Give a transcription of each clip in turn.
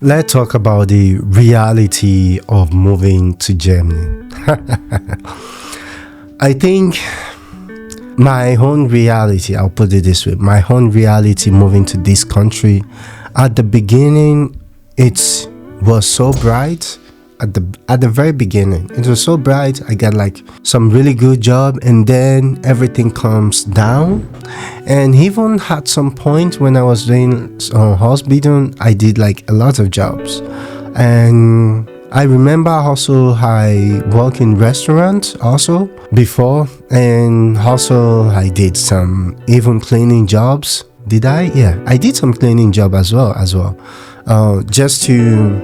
Let's talk about the reality of moving to Germany. I think my own reality, I'll put it this way, my own reality moving to this country, at the beginning, it was so bright. At the very beginning, it was so bright. I got like some really good job, and then everything comes down. And even at some point when I was doing hospital, I did like a lot of jobs. And I remember also I work in restaurant also before, and also I did some even cleaning jobs. Did I? Yeah, I did some cleaning job as well. Just to,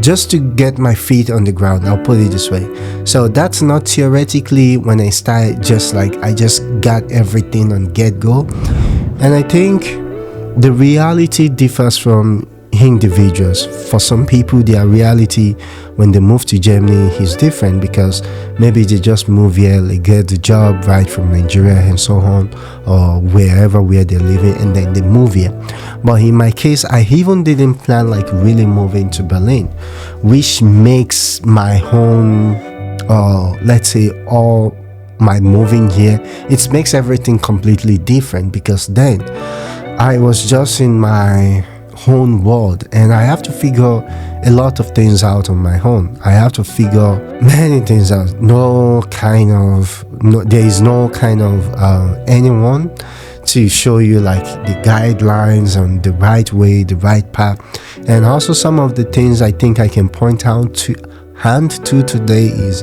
just to get my feet on the ground, I'll put it this way. So that's not theoretically when I started, just like I just got everything on get-go. And I think the reality differs from individuals. For some people, their reality when they move to Germany is different, because maybe they just move here, they get the job right from Nigeria and so on, or where they're living, and then they move here. But in my case, I even didn't plan like really moving to Berlin, which makes my home, let's say all my moving here, it makes everything completely different, because then I was just in my own world, and I have to figure a lot of things out on my own. I have to figure many things out. There is no kind of anyone to show you like the guidelines on the right way, the right path. And also some of the things I think I can point out to today is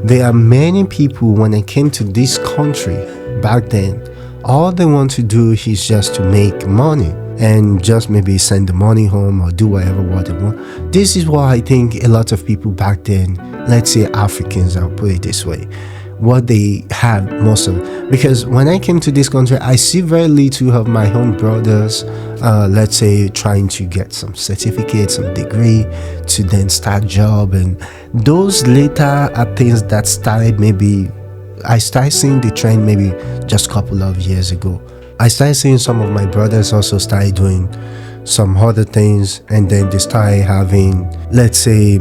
there are many people, when I came to this country back then, all they want to do is just to make money and just maybe send the money home or do what they want. This is what I think a lot of people back then, let's say Africans, I'll put it this way, what they had most of. Because when I came to this country, I see very little of my own brothers, let's say trying to get some certificate, some degree to then start job. And those later are things that started, maybe I started seeing the trend maybe just a couple of years ago. I started seeing some of my brothers also started doing some other things, and then they started having, let's say,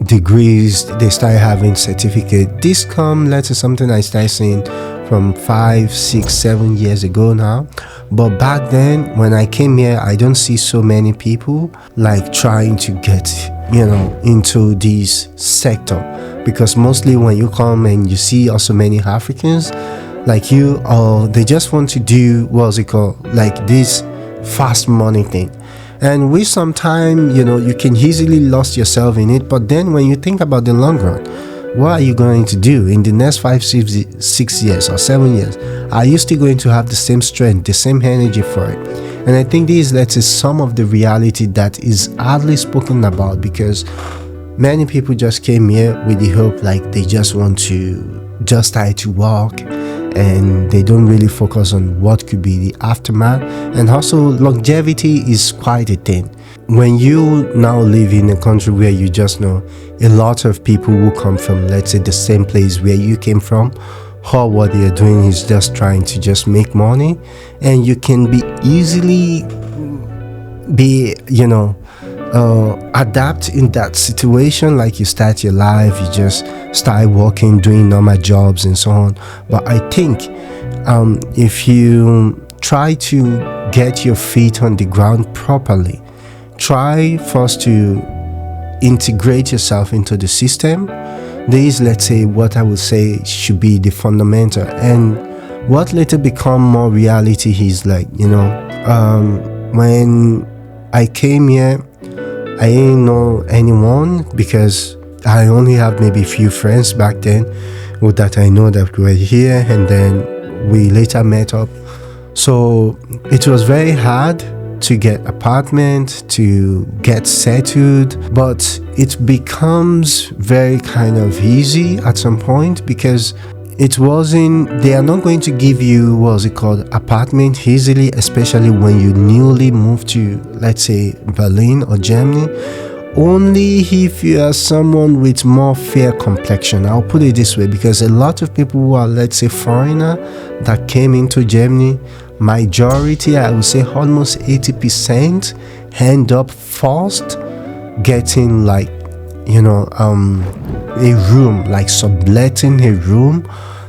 degrees, they started having certificate. This let's say something I started seeing from 5, 6, 7 years ago now. But back then, when I came here, I don't see so many people like trying to get, into this sector, because mostly when you come and you see also many Africans like you, or they just want to do like this fast money thing. And with some time, you can easily lose yourself in it. But then when you think about the long run, what are you going to do in the next 5, 6 years or 7 years? Are you still going to have the same strength, the same energy for it? And I think this is some of the reality that is hardly spoken about, because many people just came here with the hope like they just want to just start to walk, and they don't really focus on what could be the aftermath. And also longevity is quite a thing. When you now live in a country where you just know a lot of people who come from, let's say, the same place where you came from, or what they are doing is just trying to just make money, and you can be easily adapt in that situation. Like you start your life, you just start working, doing normal jobs and so on. But I think if you try to get your feet on the ground properly, try first to integrate yourself into the system. This, let's say, what I would say should be the fundamental. And what later become more reality is like, when I came here, I didn't know anyone, because I only have maybe a few friends back then that I know that were here, and then we later met up. So it was very hard to get apartment, to get settled, but it becomes very kind of easy at some point, because they are not going to give you apartment easily, especially when you newly move to, let's say, Berlin or Germany. Only if you are someone with more fair complexion, I'll put it this way, because a lot of people who are, let's say, foreigner that came into Germany, majority, I would say almost 80%, end up first getting like, you know, a room, like subletting a room,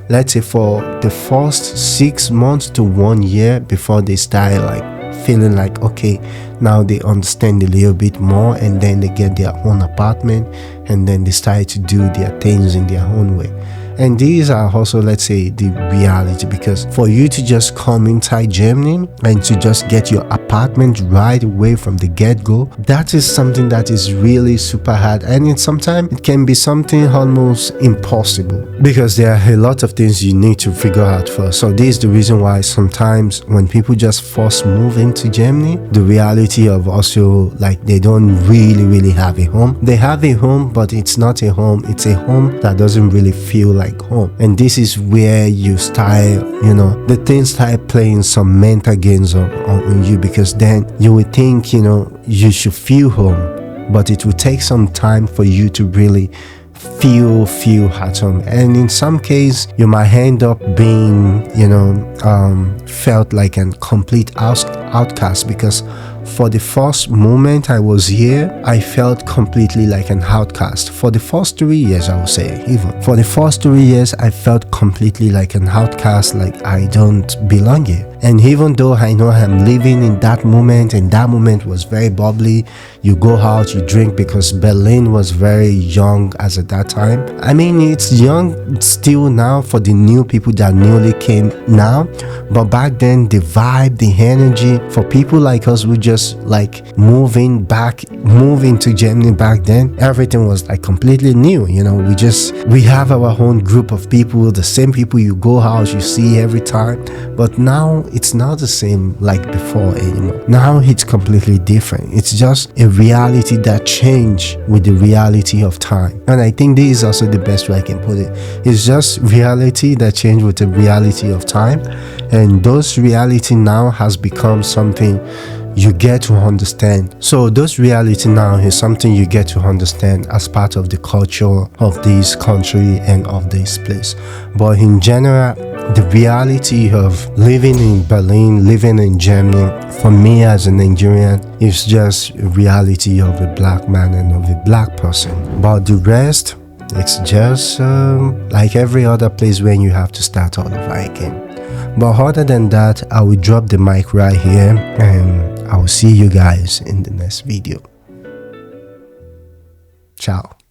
let's say for the first 6 months to 1 year before they start like feeling like, okay, now they understand a little bit more, and then they get their own apartment, and then they start to do their things in their own way. And these are also, let's say, the reality, because for you to just come inside Germany and to just get your apartment right away from the get-go, that is something that is really super hard, and sometimes it can be something almost impossible, because there are a lot of things you need to figure out first. So this is the reason why sometimes when people just first move into Germany, the reality of also like they don't really have a home. They have a home, but it's not a home. It's a home that doesn't really feel like home. And this is where you start, you know, the things start playing some mental games on you, because then you would think, you know, you should feel home, but it will take some time for you to really feel at home. And in some case you might end up being, you know, felt like a complete outcast, because for the first moment I was here, I felt completely like an outcast. For the first 3 years, I would say, even for the first 3 years, I felt completely like an outcast, like I don't belong here. And even though I know I'm living in that moment, and that moment was very bubbly, you go out, you drink, because Berlin was very young as at that time. I mean, it's young still now for the new people that newly came now, but back then the vibe, the energy for people like us who just like move into Germany back then, everything was like completely new. You know, we have our own group of people, the same people you go out, you see every time. But now it's not the same like before anymore. Now it's completely different. It's just a reality that changed with the reality of time. And I think this is also the best way I can put it. It's just reality that changed with the reality of time. And those reality now has become something you get to understand. So those reality now is something you get to understand as part of the culture of this country and of this place. But in general, the reality of living in Berlin, living in Germany, for me as a Nigerian, is just a reality of a black man and of a black person. But the rest, it's just like every other place when you have to start all over again. But other than that, I will drop the mic right here, and I will see you guys in the next video. Ciao.